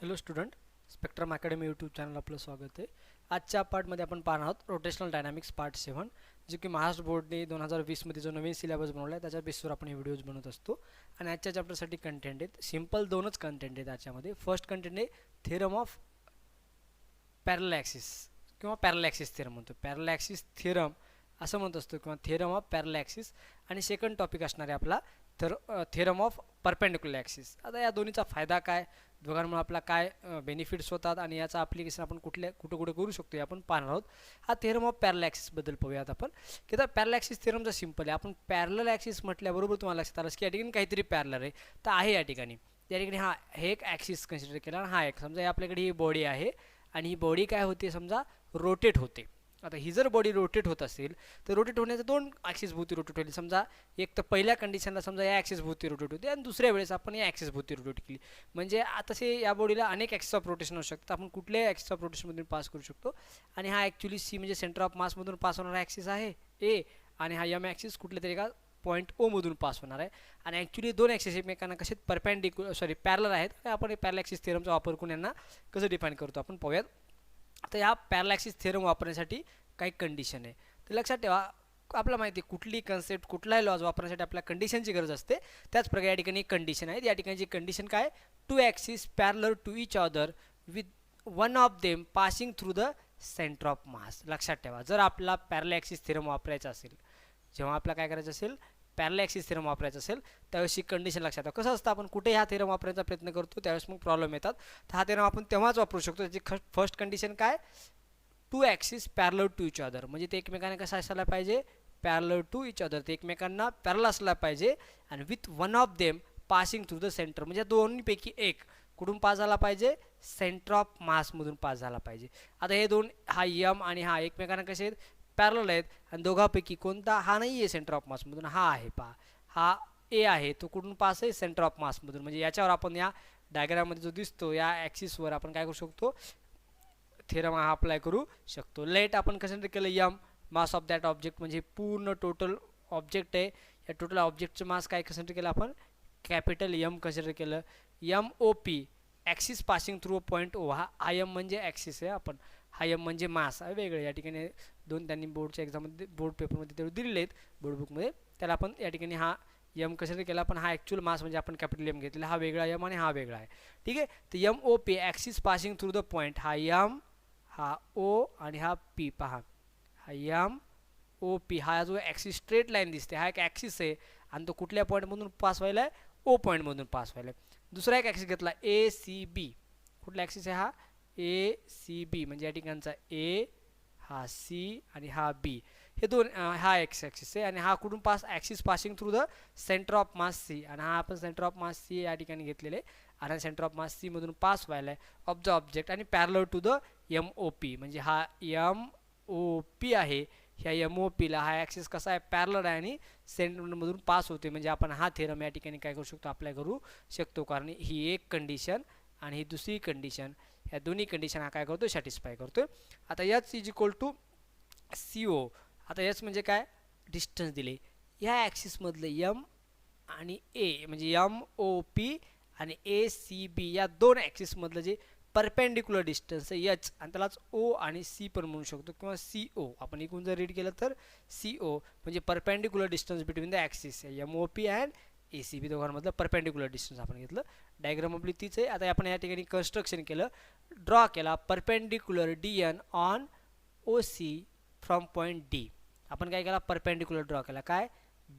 Hello student, spectrum academy YouTube channel आपलं स्वागत आहे. आजच्या पार्टमध्ये आपण पाहणार आहोत रोटेशनल डायनामिक्स पार्ट 7, जे की महाराष्ट्र बोर्डने 2020मध्ये जो नवीन सिलेबस बनवला आहे त्याच्या बेसवर आपण हे व्हिडिओज बनवत असतो. आणि आजच्या चॅप्टरसाठी कंटेंट आहेत सिंपल, दोनच कंटेंट आहेत याच्यामध्ये. फर्स्ट कंटेंट आहे थेरम ऑफ पॅरलल ॲक्सिस किंवा पॅरलल ॲक्सिस थेरम म्हणतो, पॅरलल ॲक्सिस थेरम असं म्हणत असतो किंवा थेरम ऑफ पॅरलल ॲक्सिस. आणि सेकंड टॉपिक असणार आहे आपला थेरम ऑफ परपेंडिक्युलर ॲक्सिस. आता या दोन्हीचा फायदा काय, दोघांमुळे आपला काय बेनिफिट्स होतात आणि याचा ॲप्लिकेशन आपण कुठे कुठे करू शकतो हे आपण पाहणार आहोत. हा थेरम ऑफ पॅरलल ॲक्सिसबद्दल पाहूयात आपण. की तर पॅरलल ॲक्सिस थेरमचा सिंपल आहे. आपण पॅरलल ॲक्सिस म्हटल्याबरोबर तुम्हाला लक्षात आलं की या ठिकाणी काहीतरी पॅरलल आहे तर आहे या ठिकाणी. हा हे एक ॲक्सिस कन्सिडर केला आणि हा एक, समजा आपल्याकडे ही बॉडी आहे आणि ही बॉडी काय होते, समजा रोटेट होते. आता ही जर बॉडी रोटेट होत असेल तर रोटेट होण्याचे दोन ॲक्सिस भोवती रोटेट होईल. समजा एक तर पहिल्या कंडिशनला समजा या ॲक्सिस भोवती रोटेट होते आणि दुसऱ्या वेळेस आपण या ॲक्सिस भोवती रोटेट केली. म्हणजे तसे या बॉडीला अनेक ॲक्सिस ऑफ रोटेशन होऊ शकतात. आपण कुठल्याही ॲक्सिस ऑफ रोटेशनमधून पास करू शकतो. आणि हा ॲक्च्युली सी म्हणजे सेंटर ऑफ मासमधून पास होणारा ॲक्सिस आहे ए, आणि हा एम ॲक्सिस कुठल्या तरी एका पॉईंट ओ मधून पास होणार आहे. आणि ॲक्च्युली दोन ॲक्सिस एकमेकांना कसे पॅरलल आहेत. आपण हे पॅरलल ॲक्सिस थेरमचा वापर करून यांना कसं डिफाईन करतो आपण पाहूयात. तर या पॅरलल ॲक्सिस थेरम वापरण्यासाठी काही कंडिशन आहे. तर लक्षात ठेवा, आपल्याला माहिती आहे कुठली कन्सेप्ट कुठलाही लॉज वापरण्यासाठी आपल्याला कंडिशनची गरज असते. त्याच प्रकारे या ठिकाणी कंडिशन आहे. या ठिकाणची कंडिशन काय, two axis parallel to each other with one of them passing through the centre of mass. लक्षात ठेवा, जर आपला पॅरलल ॲक्सिस थेरम वापरायचा असेल, जेव्हा आपल्याला काय करायचं असेल पॅरलल ॲक्सिस थेरम वापरायचं असेल त्यावेळेस कंडिशन लक्षात ठेवा. कसं असतं, आपण कुठे ह्या थेरम वापरायचा प्रयत्न करतो त्यावेळेस मग प्रॉब्लेम येतात. तर हा थेरम आपण तेव्हाच वापरू शकतो. त्याची फर्स्ट कंडिशन काय, two axis parallel to each other, म्हणजे ते एकमेकांना कसं असायला पाहिजे, पॅरलर टू इच अदर, ते एकमेकांना पॅरलल असला पाहिजे. आणि with one of them passing through the centre, म्हणजे दोन्हीपैकी एक कुठून पास झाला पाहिजे, सेंटर ऑफ मासमधून पास झाला पाहिजे. आता हे दोन, हा यम आणि हा एकमेकांना कसे आहेत, पॅरलल आहेत. आणि दोघांपैकी कोणता, हा नाही आहे सेंटर ऑफ मासमधून, हा आहे पहा, हा ए आहे, तो कुठून पास आहे, सेंटर ऑफ मासमधून. म्हणजे याच्यावर आपण या डायग्राममध्ये जो दिसतो या ॲक्सिसवर आपण काय करू शकतो, थेरम हा अप्लाय करू शकतो. लेट आपण कन्सिडर केलं M, mass of that object, म्हणजे पूर्ण टोटल ऑब्जेक्ट आहे. या टोटल ऑब्जेक्टचं मास काय कन्सिडर केलं आपण, कॅपिटल यम कन्सिडर केलं. M O P axis passing through a point O, हा यम म्हणजे ॲक्सिस आहे, आपण हा यम म्हणजे मास आहे वेगळे. या ठिकाणी दोन त्यांनी बोर्डच्या एक्झाममध्ये बोर्ड पेपरमध्ये तेवढे दिलेले आहेत बोर्ड बुकमध्ये. त्याला आपण या ठिकाणी हा यम कन्सिडर केला, पण हा ॲक्च्युअल मास म्हणजे आपण कॅपिटल यम घेतलेला, हा वेगळा यम आणि हा वेगळा आहे. ठीक आहे. तर M O P axis passing through the point, हा यम, हा ओ आणि हा पी, पहा हा यम ओ पी, हा जो ॲक्सिस स्ट्रेट लाईन दिसते हा एक ॲक्सिस आहे आणि तो कुठल्या पॉईंटमधून पास व्हायला आहे, ओ पॉईंटमधून पास व्हायला आहे. दुसरा एक ॲक्सिस घेतला ए सी बी, कुठला ॲक्सिस आहे हा, ए सी बी, म्हणजे या ठिकाणचा ए, हा सी आणि हा बी, हे दोन, हा एक्स ॲक्सिस आहे. आणि हा कुठून pass, axis passing through the centre of mass C, आणि हा आपण सेंटर ऑफ मास सी या ठिकाणी घेतलेले आणि सेंटर ऑफ मास सी मधून पास व्हायला आहे ऑफ द ऑब्जेक्ट. आणि parallel to the M O P, म्हणजे हा एम ओ पी आहे, ह्या एम ओ पीला हा ॲक्सिस कसा आहे, पॅरलर आहे आणि सेंटरमधून पास होते. म्हणजे आपण हा थेरम या ठिकाणी काय करू शकतो, अप्लाय करू शकतो. कारण ही एक कंडिशन आणि ही दुसरी कंडिशन, ह्या दोन्ही कंडिशन हा काय करतो, सॅटिस्फाय करतो. आता H is equal to C O. आता एच म्हणजे काय, डिस्टन्स दिले ह्या ॲक्सिसमधलं यम आणि ए, म्हणजे एम ओ पी आणि ए सी बी या दोन ॲक्सिसमधलं जे परपेंडिक्युलर डिस्टन्स आहे एच, आणि त्यालाच ओ आणि सी पण म्हणू शकतो किंवा सी ओ. आपण इकडून जर रीड केलं तर सी ओ म्हणजे perpendicular distance between the axis आहे, M O P and A C B दोघांमधलं परपेंडिक्युलर डिस्टन्स आपण घेतलं. डायग्राम आपली तीच आहे. आता आपण या ठिकाणी कन्स्ट्रक्शन केलं, ड्रॉ केला perpendicular D N on O C from point D. आपण काय केला, परपेंडिक्युलर ड्रॉ केला, काय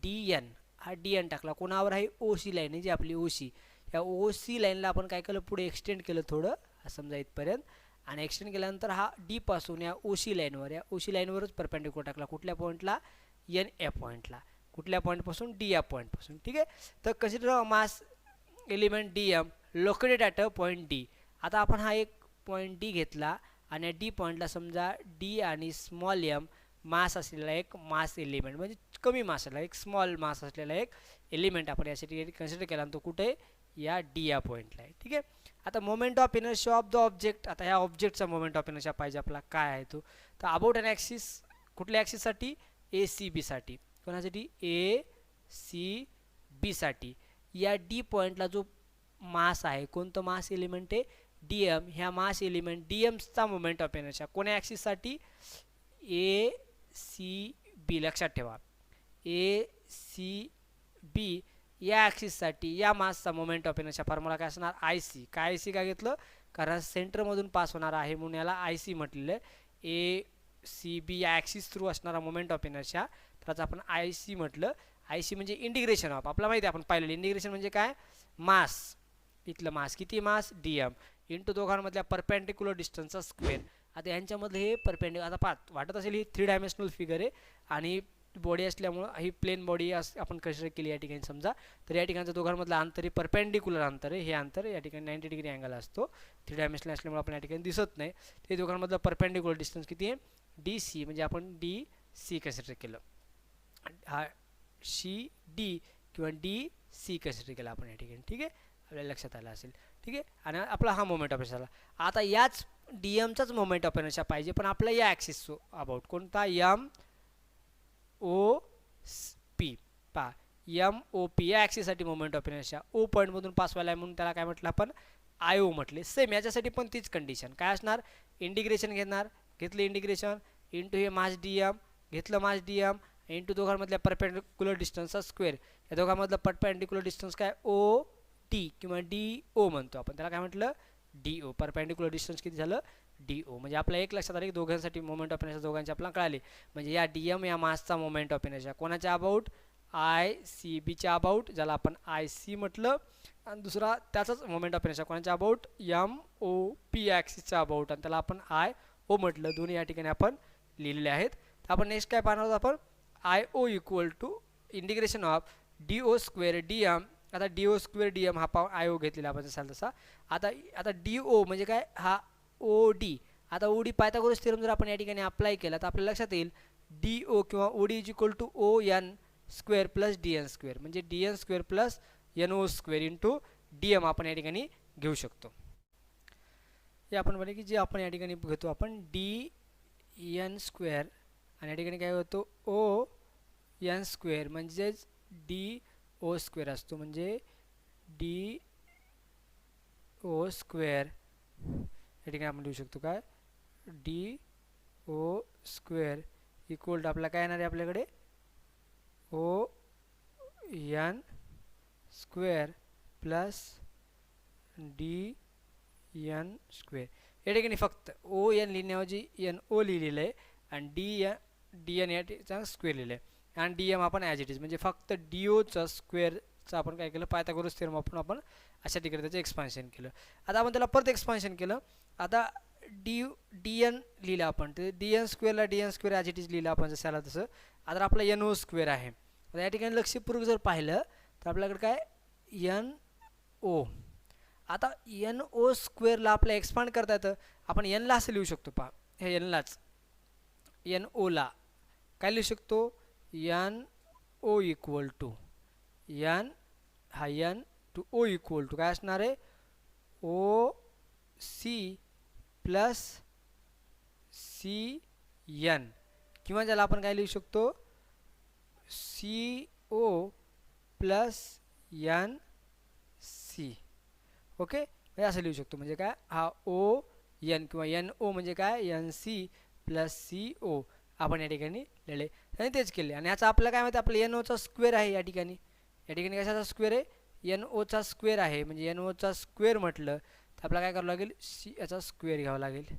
डी एन, हा डी एन टाकला, कोणावर आहे, ओ सी लाईन आहे जी आपली ओ सी. या ओ सी लाईनला आपण काय केलं, पुढे एक्सटेंड केलं थोडं, समजा इथपर्यंत. आणि एक्सटेंड केल्यानंतर हा डी पासून या ओ सी लाईनवर, या ओ सी लाईनवरच परपेंडिक्युलर टाकला, कुठल्या पॉईंटला, एन ए पॉईंटला, कुठल्या पॉईंटपासून, डी या पॉईंटपासून. ठीक आहे. तर consider mass element D M located at a point D. आता आपण हा एक पॉईंट डी घेतला आणि डी पॉईंटला समजा डी आणि स्मॉल एम मास असलेला एक मास एलिमेंट, म्हणजे कमी मास असलेला एक स्मॉल मास असलेला एक एलिमेंट आपण यासाठी कन्सिडर केला, आणि तो कुठे, या डी या पॉईंटला आहे. ठीक आहे. आता moment of inertia of the object, आता ह्या ऑब्जेक्टचा मोमेंट ऑफ इनर्शिया पाहिजे आपला काय आहे तो, तर अबाउट अन ॲक्सिस, कुठल्या ॲक्सिससाठी, ए सी बी साठी, कोणासाठी, ए सी बी साठी. या डी पॉईंटला जो मास आहे, कोणतं मास एलिमेंट आहे, डी एम ह्या मास एलिमेंट डी एमचा मोमेंट ऑफ इनर्शिया कोण्या ॲक्सिससाठी ए सी बी लक्षात ठेवा ए सी बी या ॲक्सिससाठी या मासचा मोमेंट ऑफ इनर्शिया फॉर्म्युला काय असणार आय सी काय आय सी काय घेतलं कारण सेंटरमधून पास होणार आहे म्हणून याला आय सी म्हटलेलं आहे ए सी बी या ॲक्सिस थ्रू असणारा मोमेंट ऑफ इनर्शिया त्याचं आपण आय सी म्हटलं आय सी म्हणजे इंटिग्रेशन ऑफ आपल्याला माहिती आहे आपण पाहिलेलं इंटिग्रेशन म्हणजे काय मास इथलं मास किती मास डी एम इंटू दोघांमधल्या परपेंडिक्युलर डिस्टन्सचा स्क्वेअर आता यांच्यामधलं हे परपेंडिक्युलर आता पाहत वाटत असेल ही 3 डायमेन्शनल फिगर आहे आणि बॉडी असल्यामुळं ही प्लेन बॉडी आपण कन्सिडर केली या ठिकाणी समजा तर या ठिकाणचं दोघांमधलं अंतर हे परपेंडिक्युलर अंतर आहे हे अंतर या ठिकाणी 90 डिग्री अँगल असतो 3 डायमेन्शनल असल्यामुळे आपण या ठिकाणी दिसत नाही ते दोघांमधलं परपेंडिक्युलर डिस्टन्स किती आहे डी सी म्हणजे आपण डी सी कन्सिडर केलं हा सी डी किंवा डी सी कन्सिडर केला आपण या ठिकाणी ठीक आहे आपल्याला लक्षात आलं असेल ठीक आहे आणि आपला हा मोमेंट ऑफ इनर्शिया आता याच डी एमचाच मोमेंट ऑफ इनर्शिया पाहिजे पण आपला या ॲक्सिस अबाउट कोणता एम ओ पी पा एम ओ पी या ॲक्सिससाठी मोमेंट ऑफ इनर्शिया ओ पॉईंटमधून पास व्हायला आहे म्हणून त्याला काय म्हटलं आपण आय ओ म्हटले सेम याच्यासाठी पण तीच कंडिशन काय असणार इंटिग्रेशन घेणार घेतलं इंटिग्रेशन इंटू हे मास डी एम घेतलं मास डी एम इंटू दोघांमधल्या परपेंडिक्युलर डिस्टन्सचा स्क्वेअर या दोघांमधलं परपेंडिक्युलर डिस्टन्स काय ओ टी किंवा डी ओ म्हणतो आपण त्याला काय म्हटलं डी ओ परपेंडिक्युलर डिस्टन्स किती झालं डी ओ म्हणजे आपल्या एक लक्षात आलं की दोघांसाठी मोमेंट ऑफ इनर्शिया दोघांचे आपल्याला कळाले म्हणजे या डी एम या मासचा मोमेंट ऑफ इनर्शिया कोणाच्या अबाउट आय सी बीच्या अबाउट ज्याला आपण आय सी म्हटलं आणि दुसरा त्याचाच मोमेंट ऑफ इनर्शिया कोणाच्या अबाउट एम ओ पी ॲक्सिसच्या अबाउट आणि त्याला आपण आय ओ म्हटलं दोन्ही या ठिकाणी आपण लिहिलेले आहेत तर आपण नेक्स्ट काय पाहणार आहोत आपण I O equal to integration of D O square D M आता D O square D M हा आय ओ घेतलेला आपण जसा तसा आता डी ओ म्हणजे काय हा ओ डी आता ओ डी पायथागोरस थेरम जर आपण या ठिकाणी अप्लाय केला तर आपल्याला लक्षात येईल डी ओ किंवा O D is equal to O N square plus D N square म्हणजे D N square plus N O square into D M आपण या ठिकाणी घेऊ शकतो हे आपण म्हणे की जे आपण या ठिकाणी घेतो आपण डी एन स्क्वेअर आणि या ठिकाणी काय होतो ओ एन स्क्वेअर म्हणजेच डी ओ स्क्वेअर असतो म्हणजे डी ओ स्क्वेअर या ठिकाणी आपण लिहू शकतो काय D O square equal to आपल्याला काय येणार आहे आपल्याकडे O N square plus D N square या ठिकाणी फक्त ओ एन लिहिण्याऐवजी एन ओ लिहिलेलं आहे आणि डी एन याचा स्क्वेअर लिहिलं आहे आणि डी एम आपण ॲज इट इज म्हणजे फक्त डी ओचं स्क्वेअरचं आपण काय केलं पायथागोरस थेरम वापरून आपण अशा ठिकाणी त्याचं एक्सपान्शन केलं आता आपण त्याला परत एक्सपान्शन केलं आता डी एन लिहिलं आपण ते डी एन स्क्वेअरला D N square as it is लिहिलं आपण जसं आला तसं आता आपला एन ओ स्क्वेअर आहे आता या ठिकाणी लक्षपूर्वक जर पाहिलं तर आपल्याकडे काय एन ओ आता एन ओ स्क्वेअरला आपल्याला एक्सपांड करता येतं आपण एनला असं लिहू शकतो पहा हे एनलाच एन ओला काय लिहू शकतो N O equal to N हा N to O equal to काय असणार आहे O C plus C N किंवा ज्याला आपण काय लिहू शकतो C O plus N C okay असं लिहू शकतो म्हणजे काय हा ओ एन किंवा एन ओ म्हणजे काय एन सी प्लस सी ओ आपण या ठिकाणी लिहिले आणि तेच केले आणि याचा आपल्याला काय माहिती आपलं एन ओचा स्क्वेअर आहे या ठिकाणी कशाचा स्क्वेअर आहे एन ओचा स्क्वेअर आहे म्हणजे एन ओचा स्क्वेअर म्हटलं तर आपल्याला काय करावं लागेल सी याचा स्क्वेअर घ्यावा लागेल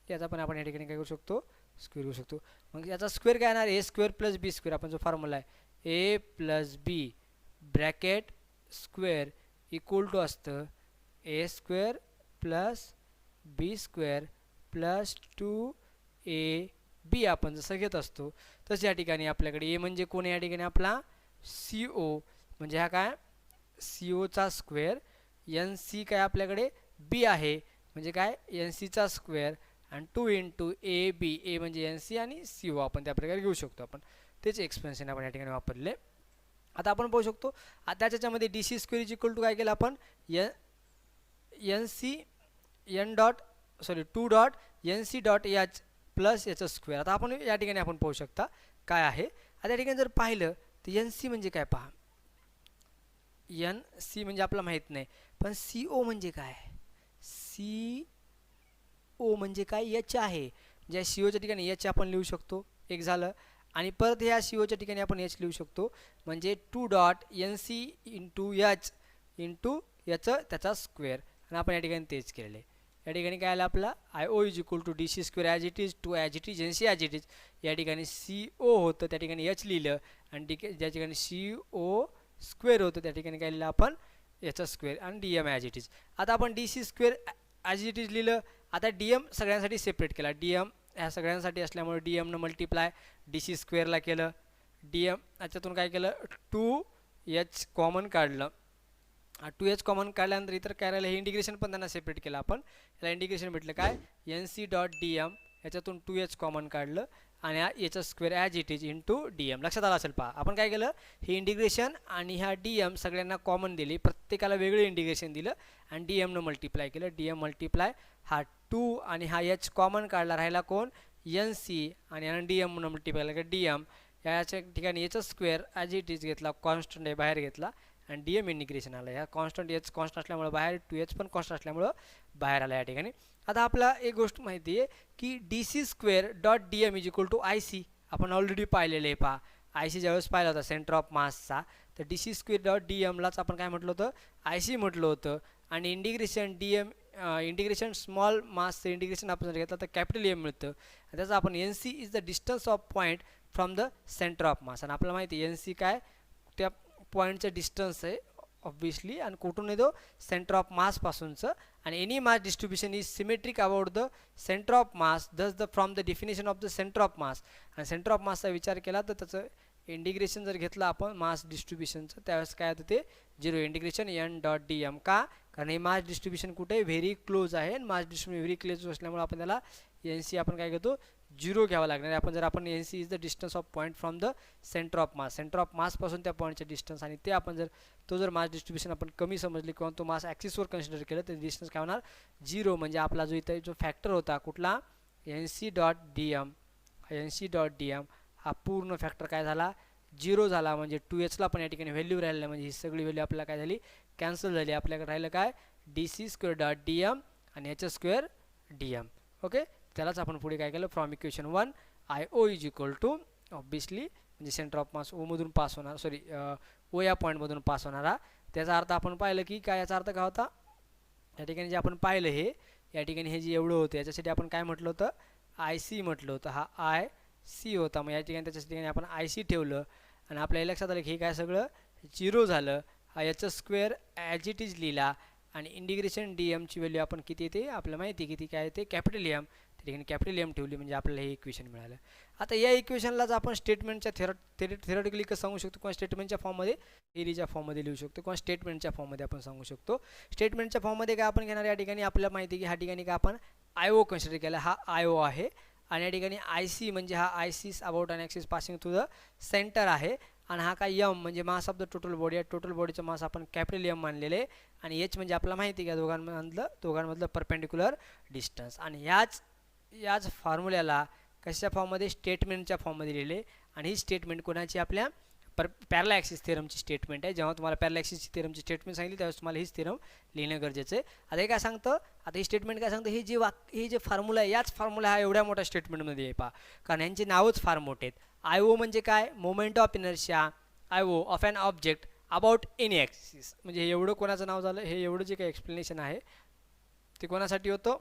याचा पण आपण या ठिकाणी काय करू शकतो स्क्वेअर घेऊ शकतो मग याचा स्क्वेअर काय येणार A square plus B square आपण जो फॉर्म्युला आहे A plus B bracket square equal to असतं A square plus B square plus 2 B आपण जसं घेत असतो तसं या ठिकाणी आपल्याकडे ए म्हणजे कोण या ठिकाणी आपला सी ओ म्हणजे हा काय सी ओचा स्क्वेअर एन सी काय आपल्याकडे बी आहे म्हणजे काय एन सीचा स्क्वेअर आणि 2 इंटू ए बी ए म्हणजे एन सी आणि सी ओ आपण त्या प्रकारे घेऊ शकतो आपण तेच एक्सपेन्शन आपण या ठिकाणी वापरले आता आपण पाहू शकतो आता त्याच्यामध्ये D C square is equal to काय केलं आपण N C N dot sorry 2 dot N C dot H plus याचं स्क्वेअर आता आपण या ठिकाणी आपण पाहू शकता काय आहे आता या ठिकाणी जर पाहिलं तर एन सी म्हणजे काय पहा एन सी म्हणजे आपल्याला माहीत नाही पण सी ओ म्हणजे काय सी ओ म्हणजे काय एच आहे, ज्या सी ओच्या ठिकाणी एच आपण लिहू शकतो, एक झालं. आणि परत ह्या सी ओच्या ठिकाणी आपण एच लिहू शकतो, म्हणजे 2 dot N C into H into याचं त्याचा स्क्वेअर. आणि आपण या ठिकाणी तेच केलेलं आहे. या ठिकाणी काय आलं आपला I O is equal to D C square as it is to as it is N C as it is. या ठिकाणी सी ओ होतं, त्या ठिकाणी एच लिहिलं. आणि ज्या ठिकाणी सी ओ स्क्वेअर होतं त्या ठिकाणी काय लिहिलं आपण याचा स्क्वेअर. आणि D M as it is. आता आपण D C square as it is लिहिलं. आता डी एम सगळ्यांसाठी सेपरेट केला. डी एम ह्या सगळ्यांसाठी असल्यामुळे डी एमनं मल्टिप्लाय डी सी स्क्वेअरला केलं. डी एम याच्यातून काय केलं 2h कॉमन काढलं. 2h कॉमन काढल्यानंतर इतर काय राहिलं, हे इंटिग्रेशन पण त्यांना सेपरेट केलं आपण. याला इंटिग्रेशन भेटलं काय N C dot D M, याच्यातून 2h कॉमन काढलं आणि याचं square as it is into D M. लक्षात आलं असेल पहा. आपण काय केलं, हे इंटिग्रेशन आणि ह्या डी एम सगळ्यांना कॉमन दिली, प्रत्येकाला वेगळं इंटिग्रेशन दिलं आणि डी एमनं मल्टिप्लाय केलं. डी एम मल्टिप्लाय हा 2 आणि हा एच कॉमन काढला, राहिला कोण एन सी, आणि यानं डी एमनं मल्टिप्लाय केलं डी एम. याच्या ठिकाणी याचा स्क्वेअर ॲज इट इज घेतला, कॉन्स्टंट आहे बाहेर घेतला आणि डी एम इंटिग्रेशन आलं. ह्या कॉन्स्टंट एच कॉन्स्टंट असल्यामुळे बाहेर, 2h पण कॉन्स्टंट असल्यामुळं बाहेर आला या ठिकाणी. आता आपला एक गोष्ट माहिती आहे की D C square dot D M is equal to I C. आपण ऑलरेडी पाहिलेलं आहे पहा. आय सी ज्यावेळेस पाहिला होता सेंटर ऑफ मासचा, तर D C square dot D एमलाच आपण काय म्हटलं होतं आय सी म्हटलं होतं. आणि integration D M integration small मासचं इंटिग्रेशन आपण जर घेतलं तर कॅपिटल एम मिळतं. त्याचं आपण N C is the distance of point from the centre of mass. आणि आपल्याला माहिती आहे एन सी काय त्या पॉईंटचं डिस्टन्स आहे ऑब्विसली, आणि कुठून येतो सेंटर ऑफ मासपासूनचं. आणि any mass distribution is symmetric about the centre of mass thus the from the definition of the centre of mass. आणि सेंटर ऑफ मासचा विचार केला तर त्याचं इंटिग्रेशन जर घेतलं आपण मास डिस्ट्रीब्युशनचं, त्यावेळेस काय होतं ते 0 integration N dot D M. का, कारण हे मास डिस्ट्रीब्युशन कुठे व्हेरी क्लोज आहे. मास डिस्ट्रीब्युशन व्हेरी क्लोज असल्यामुळे आपण त्याला एन सी आपण काय घेतो 0 घ्यावा लागणार आहे. आपण जर आपण N C is the distance of point from the centre of mass, centre of मासपासून त्या पॉईंटचं डिस्टन्स, आणि ते आपण जर तो जर मास डिस्ट्रीब्युशन आपण कमी समजले किंवा तो मास ॲक्सिसवर कन्सिडर केलं तर डिस्टन्स काय होणार 0. म्हणजे आपला जो इथं जो फॅक्टर होता कुठला N C dot D M, N C dot D M हा पूर्ण फॅक्टर काय झाला 0 झाला. म्हणजे 2hला पण या ठिकाणी व्हॅल्यू राहिली, म्हणजे ही सगळी व्हॅल्यू आपल्याला काय झाली कॅन्सल झाली. आपल्याकडे राहिलं काय D C square dot D M आणि याचं स्क्वेअर डी एम. ओके, त्यालाच आपण पुढे काय केलं from equation 1 I O is equal to obviously म्हणजे सेंटर ऑफ मास ओमधून पास होणार, सॉरी ओ या पॉईंटमधून पास होणारा. त्याचा अर्थ आपण पाहिलं की काय, याचा अर्थ काय होता या ठिकाणी जे आपण पाहिलं हे या ठिकाणी हे जे एवढं होतं याच्यासाठी आपण काय म्हटलं होतं आय सी म्हटलं होतं. हा आय सी होता, मग या ठिकाणी त्याच्या ठिकाणी आपण आय सी ठेवलं आणि आपल्या लक्षात आलं की हे काय सगळं 0 झालं. हा याचं स्क्वेअर ॲज इट इज लिहिला आणि इंटिग्रेशन डी एमची व्हॅल्यू आपण किती येते आपल्याला माहिती किती काय येते कॅपिटल एम, त्या ठिकाणी कॅपिटल एम ठेवली म्हणजे आपल्याला हे इक्वेशन मिळालं. आता या इक्वेशनलाच आपण स्टेटमेंटच्या थेरॉटिकली कसं सांगू शकतो, किंवा स्टेटमेंटच्या फॉर्ममध्ये एरीच्या फॉर्ममध्ये लिहू शकतो, किंवा स्टेटमेंटच्या फॉर्ममध्ये आपण सांगू शकतो. स्टेटमेंटच्या फॉर्ममध्ये काय आपण घेणार या ठिकाणी आपल्याला माहिती की ह्या ठिकाणी काय आपण आय ओ कन्सिडर केला, हा आय ओ आहे. आणि या ठिकाणी आय सी म्हणजे हा I C about an axis passing through the centre आहे. आणि हा काय एम म्हणजे mass of the total body आहे. टोटल बॉडीचं मास आपण कॅपिटल एम मानलेले आहे. आणि एच म्हणजे आपल्याला माहिती आहे का दोघांमधलं परपेंडिक्युलर डिस्टन्स. आणि याच फॉर्म्युल्याला कशा फॉर्ममध्ये स्टेटमेंटच्या फॉर्ममध्ये लिहिले. आणि ही स्टेटमेंट कोणाची आपल्या पॅरलल ॲक्सिस थेरमची स्टेटमेंट आहे. जेव्हा तुम्हाला पॅरलल ॲक्सिसची थेरमची स्टेटमेंट सांगितली त्यावेळेस तुम्हाला हीच थेरम लिहिणं गरजेचं आहे. आता हे काय सांगतं, आता ही स्टेटमेंट काय सांगतं, हे जे फॉर्म्युला आहे याच फॉर्म्युला हा एवढ्या मोठ्या स्टेटमेंटमध्ये आहे पहा, कारण यांचे नावच फार मोठे आहेत. आय ओ म्हणजे काय moment of inertia I O of an object about any axis. म्हणजे हे एवढं कोणाचं नाव झालं, हे एवढं जे काही एक्सप्लेनेशन आहे ते कोणासाठी होतं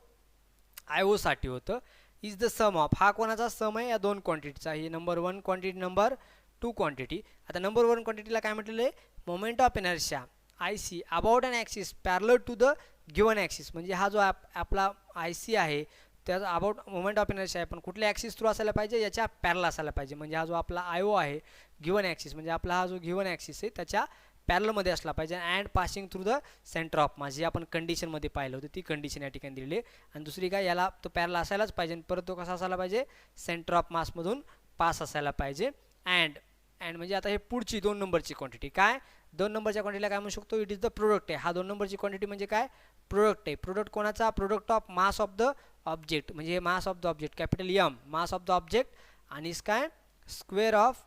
आय ओसाठी होतं. इज द सम ऑफ, हा कोणाचा सम आहे या दोन क्वांटिटीचा, ही नंबर 1 क्वांटिटी नंबर 2 क्वांटिटी. आता नंबर 1 क्वांटिटीला काय म्हटलेलं आहे moment of inertia I C about an axis parallel to the given axis. म्हणजे हा जो आपला आय सी आहे त्याचा अबाउट मोमेंट ऑफ इनर्शिया आहे पण कुठल्या ॲक्सिस थ्रू असायला पाहिजे याच्या पॅरलल असायला पाहिजे. म्हणजे हा जो आपला आय ओ आहे गिवन ॲक्सिस म्हणजे आपला हा जो गिवन ॲक्सिस आहे त्याच्या पॅरलमध्ये असला पाहिजे. And passing through the centre of मास, जे आपण कंडिशनमध्ये पाहिलं होतं ती कंडिशन या ठिकाणी दिलेली आहे. आणि दुसरी काय याला तो पॅरलल असायलाच पाहिजे, परत तो कसा असायला पाहिजे सेंटर ऑफ मासमधून पास असायला पाहिजे. अँड म्हणजे आता हे पुढची 2 नंबरची क्वांटिटी काय 2 नंबरच्या क्वांटिटीला काय म्हणू शकतो इट इज द प्रोडक्ट आहे. हा 2 नंबरची क्वांटिटी म्हणजे काय प्रोडक्ट आहे. प्रोडक्ट कोणाचा product of mass of the object, म्हणजे mass of the object capital M mass of the object आणि काय square of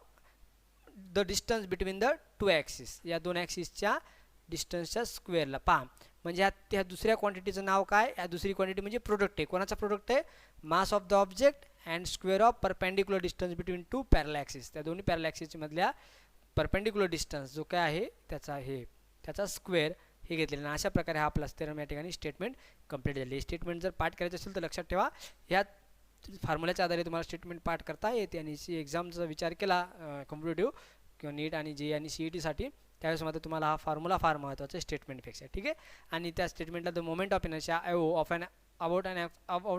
the distance between the 2 axis, या 2 ॲक्सिसच्या डिस्टन्सच्या स्क्वेअरला पहा. म्हणजे ह्या दुसऱ्या क्वांटिटीचं नाव काय, ह्या दुसरी क्वांटिटी म्हणजे प्रोडक्ट आहे. कोणाचा प्रोडक्ट आहे, मास of the object and square of perpendicular distance between two पॅरल ॲक्सिस. त्या दोन्ही पॅरल ॲक्सिस मधल्या परपेंडिक्युलर डिस्टन्स जो काय आहे त्याचा स्क्वेअर हे घेतलेलं. अशा प्रकारे हा आपला थेरम या ठिकाणी स्टेटमेंट कंप्लीट झाली. स्टेटमेंट जर पाठ करायचं असेल तर लक्षात ठेवा, ह्या फॉर्म्युल्याच्या आधारे तुम्हाला स्टेटमेंट पाठ करता येते. आणि एक्झामचा विचार केला कॉम्पिटेटिव्ह किंवा नीट आणि जे आणि CET साठी, त्यावेळेस मात्र तुम्हाला हा फॉर्म्युला फार महत्त्वाचा आहे स्टेटमेंटपेक्षा. ठीक आहे. आणि त्या स्टेटमेंटला the moment of inertia of N about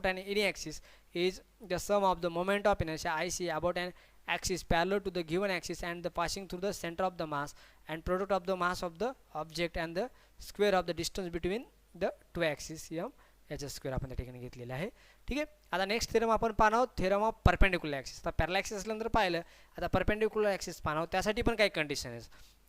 an any axis is the sum of the moment of inertia IC about an axis parallel to the given axis and the passing through the center of the mass and product of the mass of the object and the square of the distance between the two axes याचा square आपण त्या ठिकाणी घेतलेला आहे. ठीक आहे. आता next theorem आपण पाहणार आहोत, थेरम ऑफ परपेंडिक्युलर ॲक्सिस. आता पॅरल ॲक्सिस असल्यानंतर पाहिलं, आता परपेंडिक्युलर ॲक्सिस पाहणार आहोत. त्यासाठी पण काही कंडिशन आहे.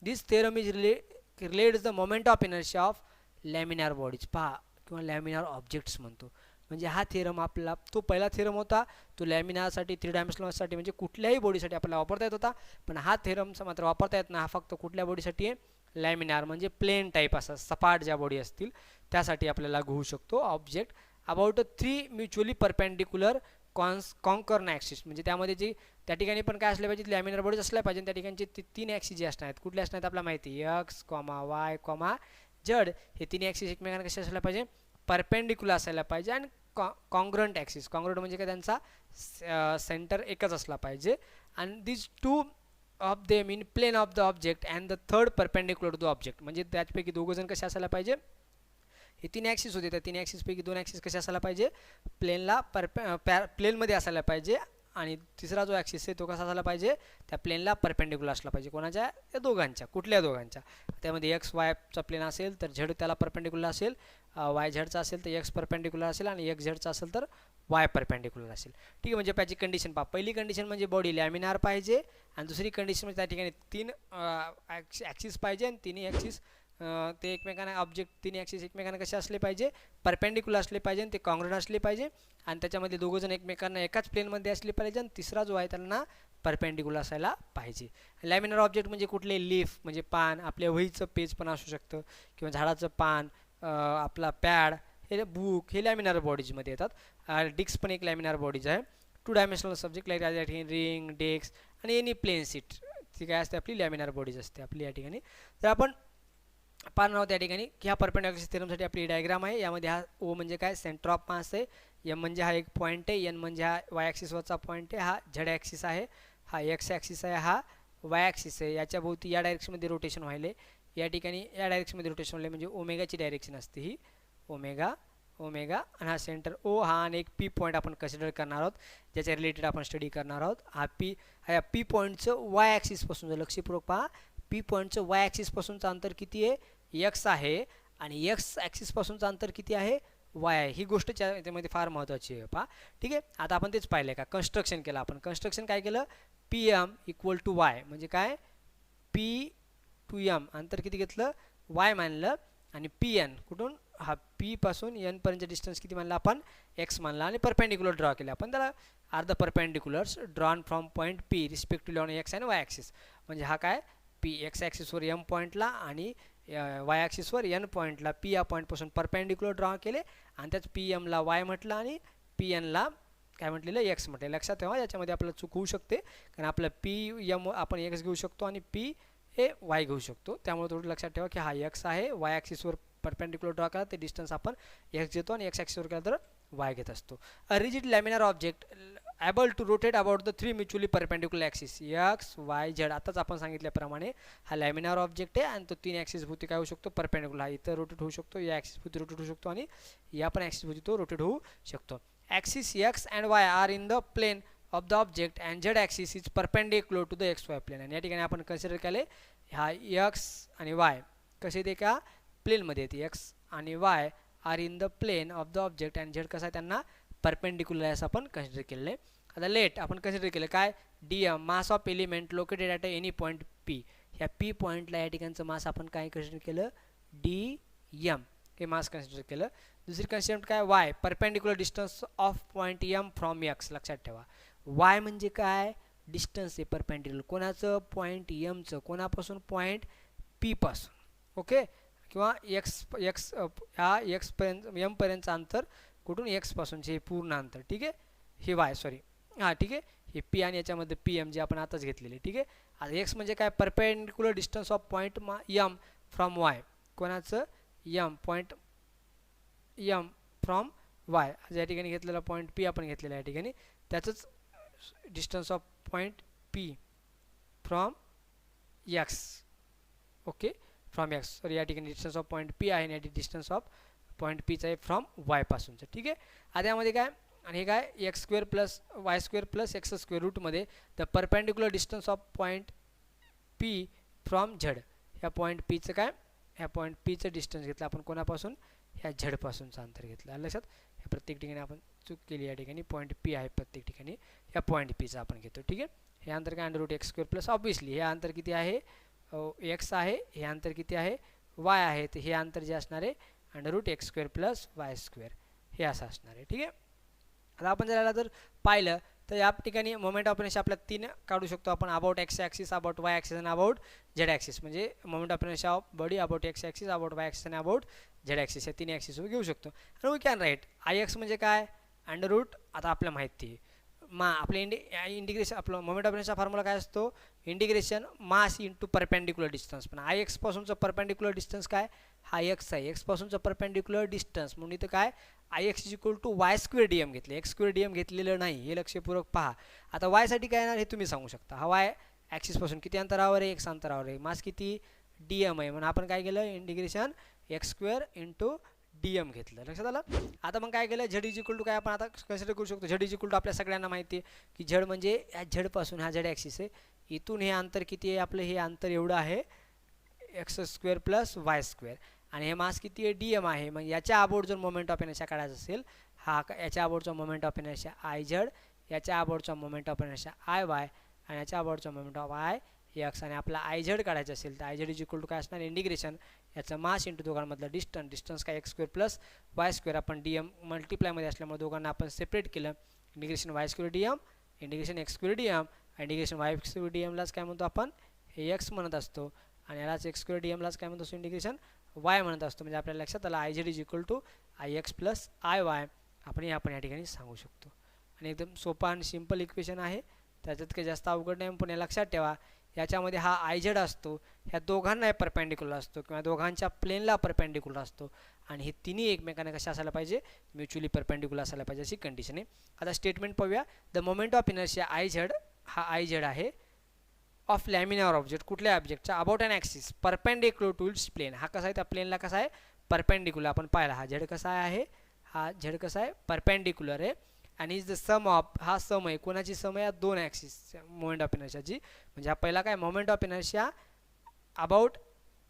This theorem is related the moment of inertia of laminar bodies. पहा, किंवा लॅमिनार ऑब्जेक्ट्स म्हणतो. म्हणजे हा थेरम आपला तो पहिला थेरम होता, तो लॅमिनारसाठी 3 डायमेन्शनलसाठी म्हणजे कुठल्याही बॉडीसाठी आपल्याला वापरता येत होता. पण हा थेरमचा मात्र वापरता येत नाही. हा फक्त कुठल्या बॉडीसाठी आहे, लॅमिनार म्हणजे प्लेन टाईप असा सपाट ज्या बॉडी असतील त्यासाठी आपल्याला लागू होऊ शकतो. Object about 3 mutually perpendicular concern axis. म्हणजे त्यामध्ये जी त्या ठिकाणी पण काय असले पाहिजे, लॅमिनार बॉडीज असल्या पाहिजे. त्या ठिकाणचे 3 ॲक्सिस जे असणार आहेत, कुठले असणार आहेत आपल्याला माहिती आहे, एक्स, वाय, झेड. हे 3 ॲक्सिस एकमेकांना कसे असायला पाहिजे, परपेंडिक्युलर असायला पाहिजे. आणि कॉन्ग्रंट ॲक्सिस, कॉन्ग्रंट म्हणजे काय, त्यांचा सेंटर एकच असला पाहिजे. आणि this 2 of them in plane of the object and the third perpendicular to the object. म्हणजे त्यापैकी 2 जण कसे असायला पाहिजे, हे 3 ॲक्सिस होते, त्या 3 ॲक्सिसपैकी 2 ॲक्सिस कसे असायला पाहिजे, प्लेनला प्लेनमध्ये असायला पाहिजे. आणि तिसरा जो ॲक्सिस आहे तो कसा असायला पाहिजे, त्या प्लेनला परपेंडिक्युलर असला पाहिजे. कोणाच्या, या दोघांच्या, कुठल्या दोघांच्या. त्यामध्ये एक्स वायचा प्लेन असेल तर झेड त्याला परपेंडिक्युलर असेल, वाय झेडचा असेल तर एक्स परपेंडिक्युलर असेल, आणि एक्स झेडचा असेल तर वाय परपेंडिक्युलर असेल. ठीक आहे. म्हणजे त्याची कंडिशन पहा. पहिली कंडिशन म्हणजे बॉडी लॅमिनार पाहिजे, आणि दुसरी कंडिशन म्हणजे त्या ठिकाणी 3 ॲक्सिस पाहिजे, आणि तिन्ही ॲक्सिस ते एकमेकांना ऑब्जेक्ट 3 ॲक्सिस एकमेकांना कसे असले पाहिजे, परपेंडिक्युलर असले पाहिजे, आणि ते कॉन्ग्रंट असले पाहिजे. आणि त्याच्यामध्ये 2 जण एकमेकांना एकाच प्लेनमध्ये असले पाहिजे, आणि तिसरा जो आहे त्यांना परपेंडिक्युलर असायला पाहिजे. लॅमिनार ऑब्जेक्ट म्हणजे कुठले, लीफ म्हणजे पान, आपल्या वहीचं पेज पण असू शकतं, किंवा झाडाचं पान, आपला पॅड, हे बुक, हे लॅमिनार बॉडीजमध्ये येतात. डिस्क पण एक लॅमिनार बॉडीज आहे. 2 डायमेन्शनल सब्जेक्ट लाईक या ठिकाणी रिंग, डेस्क आणि एनी प्लेन सीट, ती काय असते, आपली लॅमिनार बॉडीज असते आपली या ठिकाणी. तर आपण पाहणार आहोत त्या ठिकाणी की हा परपेंडिक्युलर थेरमसाठी आपली डायग्राम आहे. यामध्ये हा ओ म्हणजे काय, सेंटर ऑफ मास आहे. एम म्हणजे हा एक पॉईंट आहे. एन म्हणजे हा वाय ॲक्सिसवरचा पॉईंट आहे. हा झेड ॲक्सिस आहे. हा एक्स ॲक्सिस आहे. हा वाय ॲक्सिस आहे. याच्या भोवती या डायरेक्शनमध्ये रोटेशन व्हायले. या ठिकाणी या डायरेक्शनमध्ये रोटेशन व्हायले म्हणजे ओमेगाची डायरेक्शन असते ही, ओमेगा. आणि हा सेंटर ओ, हा आणि एक पी पॉईंट आपण कन्सिडर करणार आहोत, ज्याच्या रिलेटेड आपण स्टडी करणार आहोत. हा पी पॉईंटचं वाय ॲक्सिसपासून, लक्षपूर्वक पहा, पी पॉईंटचं वाय ॲक्सिसपासूनचं अंतर किती आहे, एक्स आहे. आणि एक्स ॲक्सिसपासूनचं अंतर किती आहे, वाय आहे. ही गोष्ट त्यामध्ये फार महत्त्वाची आहे. पहा. ठीक आहे. आता आपण तेच पाहिलं का, कन्स्ट्रक्शन केलं आपण. कन्स्ट्रक्शन काय केलं, P M equal to Y म्हणजे काय, पी टू एम अंतर किती घेतलं, वाय मानलं. आणि पी एन कुठून, हा पी पासून एन पर्यंत डिस्टन्स किती मानला आपण, एक्स मानला. आणि परपेंडिक्युलर ड्रॉ केले आपण. त्याला are the perpendiculars drawn from point P respectively on X and Y axis. म्हणजे हा काय, पी एक्स ॲक्सिसवर एम पॉईंटला आणि वाय ॲक्सिसवर एन पॉईंटला पी या पॉईंटपासून परपेंडिक्युलर ड्रॉ केले. आणि त्याच पी एमला वाय म्हटलं आणि पी एनला काय म्हटलेलं, एक्स म्हटलं. लक्षात ठेवा, याच्यामध्ये आपल्याला चूक होऊ शकते, कारण आपलं पी एम आपण एक्स घेऊ शकतो आणि पी हे वाय घेऊ शकतो. त्यामुळे थोडं लक्षात ठेवा की हा एक्स आहे, वाय ॲक्सिसवर परपेंडिक्युलर ड्रॉ करा, ते डिस्टन्स आपण एक्स घेतो आणि एक्स ॲक्सिसवर केला तर वाय घेत असतो. A rigid laminar object able to rotate about the 3 mutually perpendicular axis X Y Z. आताच आपण सांगितल्याप्रमाणे हा लॅमिनार ऑब्जेक्ट आहे, आणि तो 3 ॲक्सिस भोवती काय होऊ शकतो, परपेंडिक्युलर. हा इथं रोटेट होऊ शकतो, या ॲक्सिस भोवती रोटेट होऊ शकतो, आणि या पण ॲक्सिस भोवती तो रोटेट होऊ शकतो. Axis X and Y are in the plane of the object and Z axis is perpendicular to the X Y plane. आणि या ठिकाणी आपण कन्सिडर केले, हा एक्स आणि वाय कसे येते का, प्लेनमध्ये येते. एक्स आणि Y are in the plane of the object and Z कसा आहे, त्यांना परपेंडिक्युलर आहे असं आपण कन्सिडर केलेलं आहे. आता लेट आपण कन्सिडर केलं काय, D M mass of element located at any point P. ह्या पी पॉईंटला या ठिकाणचं मास आपण काय कन्सिडर केलं, डी एम हे मास कन्सिडर केलं. दुसरी कन्सेप्ट काय, Y perpendicular distance of point M from x. लक्षात ठेवा, वाय म्हणजे काय, डिस्टन्स आहे परपेंडिक्युलर. कोणाचं, पॉईंट एमचं, कोणापासून, पॉईंट पी पासून. ओके. किंवा ह्या एक्सपर्यंत एमपर्यंतचं अंतर कुठून एक्सपासूनचे हे पूर्ण अंतर, ठीक आहे, हे वाय सॉरी हां ठीक आहे, हे पी आणि याच्यामध्ये पी एम जे आपण आताच घेतलेले, ठीक आहे. आता एक्स म्हणजे काय, perpendicular distance of point M from Y, कोणाचं M point M from Y, या ठिकाणी घेतलेला पॉईंट पी आपण घेतलेला या ठिकाणी, त्याचंच distance of point P from x, okay, from x sorry या ठिकाणी डिस्टन्स ऑफ पॉईंट पी आहे आणि डिस्टन्स ऑफ पॉईंट पीचं आहे फ्रॉम वाय पासूनचं, ठीक आहे. आता यामध्ये काय, आणि हे काय X square plus Y square plus X square रूटमध्ये the perpendicular distance of point P from Z, ह्या पॉईंट पीचं काय, ह्या पॉईंट पीचं डिस्टन्स घेतलं आपण कोणापासून, ह्या झेडपासूनचं अंतर घेतलं, आलं लक्षात. ह्या प्रत्येक ठिकाणी आपण चूक केली, या ठिकाणी पॉईंट पी आहे प्रत्येक ठिकाणी, ह्या पॉईंट पीचं आपण घेतो, ठीक आहे. हे अंतर काय under root X square plus obviously हे अंतर किती आहे एक्स आहे, हे अंतर किती आहे वाय आहे, तर हे अंतर जे असणार आहे under root X square plus Y square हे असं असणार आहे, ठीक आहे. आता आपण जर पाहिलं तर या ठिकाणी मोमेंट ऑफ इनर्शिया आपल्या 3 काढू शकतो आपण, about X axis, about Y axis आणि अबाउट झेड ॲक्सिस, म्हणजे moment of inertia of body about X axis, about Y axis आणि अबाउट झेड ॲक्सिस, या 3 ॲक्सिसवर घेऊ शकतो. आणि we can write I X म्हणजे काय अंडर रूट, आता आपल्याला माहिती आहे आपले इंटिग्रेशन, आपलं मोमेंट ऑफ इनर्शिया फॉर्म्युला काय असतो, integration mass into perpendicular distance, पण आय एक्स पासूनचं परपेंडिक्युलर डिस्टन्स काय, हा एक्स आहे, एक्स पासूनचं परपेंडिक्युलर डिस्टन्स म्हणून इथं काय I x is equal to y square D m घेतले, एक्स स्क्वेअर डी एम घेतलेलं नाही, हे लक्षपूर्वक पहा. आता वायसाठी काय येणार हे तुम्ही सांगू शकता, हा वाय ॲक्सिसपासून किती अंतरावर आहे, एक्स अंतरावर आहे, मास किती डी एम आहे, म्हणून आपण काय केलं integration x square into D M घेतलं, लक्षात आलं. आता मग काय केलं, झेड इज इक्वल टू काय आपण आता कन्सिडर करू शकतो, झेड इज इक्वल टू आपल्या सगळ्यांना माहिती आहे की झेड म्हणजे या झेडपासून हा झेड ॲक्सिस आहे, इथून हे अंतर किती आहे आपलं, हे अंतर एवढं आहे x square plus Y square, आणि हे मास किती आहे डी एम आहे. मग याच्या अबाउट जर मोमेंट ऑफ इनर्शिया काढायचं असेल, हा याच्या अबाउटचा moment of inertia I Z, याच्या अबाउटचा moment of inertia I Y, आणि याच्या अबाउटचा मोमेंट ऑफ आय एक्स, आणि आपला आय झेड काढायचं असेल तर I Z is equal to काय असणार इंटिग्रेशन याचं मास इंटू दोघांमधलं डिस्टन्स काय X square plus Y square, आपण डी एम मल्टिप्लायमध्ये असल्यामुळे दोघांना आपण सेपरेट केलं, integration Y square D M, integration x square D M, integration Y square D एमलाच काय म्हणतो आपण हे एक्स म्हणत असतो, आणि यालाच एक्स स्क्वेअर डी एमलाच काय म्हणतो असतो इंटिग्रेशन वाय म्हणत असतो. म्हणजे आपल्याला लक्षात आलं I Z is equal to I x plus I y, आपण या ठिकाणी सांगू शकतो. आणि एकदम सोपा आणि सिम्पल इक्वेशन आहे, त्याच्यात काही जास्त अवघड नाही, पण लक्षात ठेवा याच्यामध्ये हा आय झेड असतो, ह्या दोघांना परपेंडिक्युलर असतो किंवा दोघांच्या प्लेनला परपेंडिक्युलर असतो, आणि हे तिन्ही एकमेकांना कशा असायला पाहिजे म्युच्युअली परपेंडिक्युलर असायला पाहिजे अशी कंडिशन आहे. आता स्टेटमेंट पाहूया, the moment of inertia I Z, हा आय झेड आहे ऑफ लॅमिनार ऑब्जेक्ट, कुठल्या ऑब्जेक्टचा about an axis perpendicular to its plane, हा कसा आहे त्या प्लेनला कसा आहे परपेंडिक्युलर, आपण पाहिला हा झेड कसा आहे, हा झेड कसा आहे परपेंडिक्युलर आहे, आणि इज द सम ऑफ, हा सम आहे कोणाची सम आहे या दोन ॲक्सिस मोमेंट ऑफ इनर्शियाची, म्हणजे हा पहिला काय moment of inertia about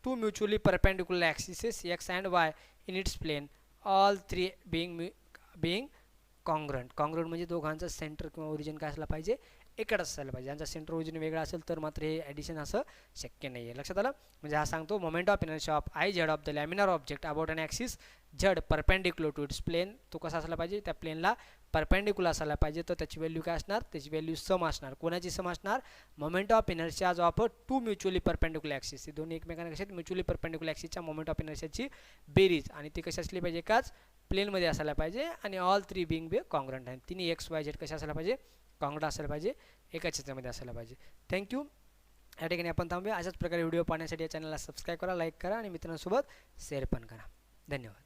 two mutually perpendicular axes X and Y in its plane, all three being congruent म्हणजे दोघांचं सेंटर किंवा ओरिजिन काय असला पाहिजे एकच असायला पाहिजे, यांचा सेंटर ओरिजिन वेगळा असेल तर मात्र हे ॲडिशन असं शक्य नाही आहे, लक्षात आलं. म्हणजे हा सांगतो moment of inertia of I z of the laminar object about an axis z perpendicular to its plane, तो कसा असला पाहिजे त्या प्लेनला परपेंडिक्युलर असायला पाहिजे, तर त्याची व्हॅल्यू काय असणार, त्याची व्हॅल्यू सम असणार, कोणाची सम असणार moment of inertias of two mutually perpendicular axis, हे दोन्ही एकमेकांना कशा म्युच्युअली परपेंडिक्युलर ॲक्सिसच्या मोमेंट ऑफ इनर्शियाची बेरीज, आणि ती कशी असली पाहिजे एकाच प्लेनमध्ये असायला पाहिजे, आणि ऑल थ्री बिंग बे कॉन्ग्रंट आहे, तिन्ही एक्स वाय झेड कशा असायला पाहिजे कॉन्ग्रंट असायला पाहिजे, एकाच ह्याच्यामध्ये असायला पाहिजे. थँक्यू. या ठिकाणी आपण थांबूया. अशाच प्रकारे व्हिडिओ पाहण्यासाठी या चॅनलला सबस्क्राईब करा, लाईक करा आणि मित्रांसोबत शेअर पण करा. धन्यवाद.